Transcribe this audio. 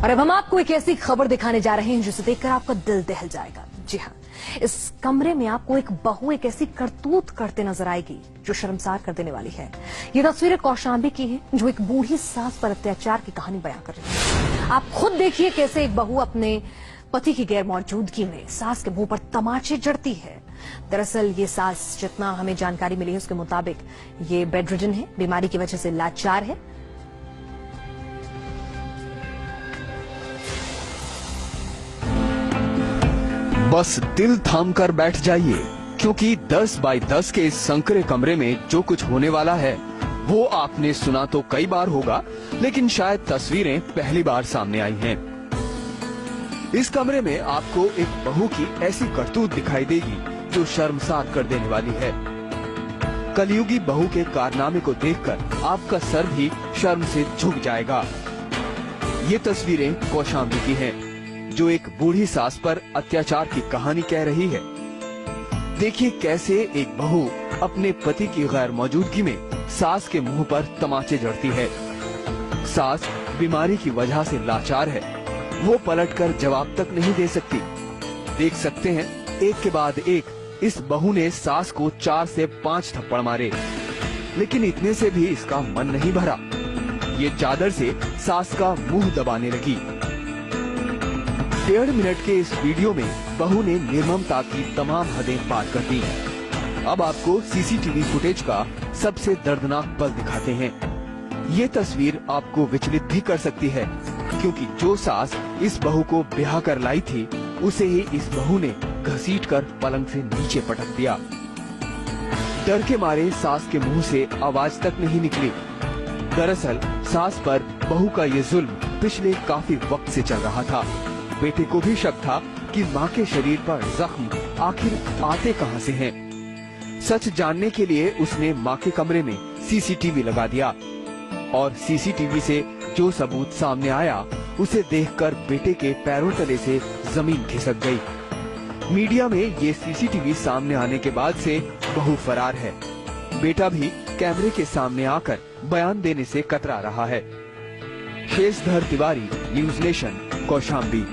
और अब हम आपको एक ऐसी खबर दिखाने जा रहे हैं जिसे देखकर आपका दिल दहल जाएगा। जी हाँ, इस कमरे में आपको एक बहू एक ऐसी करतूत करते नजर आएगी जो शर्मसार कर देने वाली है। ये तस्वीरें कौशांबी की है जो एक बूढ़ी सास पर अत्याचार की कहानी बयां कर रही है। आप खुद देखिए कैसे एक बहू अपने पति की गैर मौजूदगी में सास के मुंह पर तमाचे जड़ती है। दरअसल ये सास, जितना हमें जानकारी मिली है उसके मुताबिक ये बेडरिडन है, बीमारी की वजह से लाचार है। बस दिल थाम कर बैठ जाइए, क्योंकि 10 बाय 10 के इस संकरे कमरे में जो कुछ होने वाला है वो आपने सुना तो कई बार होगा, लेकिन शायद तस्वीरें पहली बार सामने आई हैं। इस कमरे में आपको एक बहू की ऐसी करतूत दिखाई देगी जो शर्मसार कर देने वाली है। कलयुगी बहू के कारनामे को देखकर आपका सर भी शर्म से झुक जाएगा। ये तस्वीरें कौशांबी की हैं, जो एक बूढ़ी सास पर अत्याचार की कहानी कह रही है। देखिए कैसे एक बहू अपने पति की गैर मौजूदगी में सास के मुंह पर तमाचे जड़ती है। सास बीमारी की वजह से लाचार है, वो पलटकर जवाब तक नहीं दे सकती। देख सकते हैं एक के बाद एक इस बहू ने सास को 4 से 5 थप्पड़ मारे, लेकिन इतने से भी इसका मन नहीं भरा। ये चादर से सास का मुंह दबाने लगी। 1.5 मिनट के इस वीडियो में बहू ने निर्ममता की तमाम हदें पार कर दी। अब आपको सीसीटीवी फुटेज का सबसे दर्दनाक पल दिखाते हैं। ये तस्वीर आपको विचलित भी कर सकती है, क्योंकि जो सास इस बहू को ब्याह कर लाई थी उसे ही इस बहू ने घसीटकर पलंग से नीचे पटक दिया। डर के मारे सास के मुंह से आवाज तक नहीं निकली। दरअसल सास पर बहू का ये जुल्म पिछले काफी वक्त से चल रहा था। बेटे को भी शक था कि मां के शरीर पर जख्म आखिर आते कहां से हैं। सच जानने के लिए उसने मां के कमरे में सीसीटीवी लगा दिया और सीसीटीवी से जो सबूत सामने आया उसे देखकर बेटे के पैरों तले से जमीन खिसक गई। मीडिया में ये सीसीटीवी सामने आने के बाद से बहू फरार है। बेटा भी कैमरे के सामने आकर बयान देने से कतरा रहा है। Sheshdhar Tiwari, news nation, Kaushambi.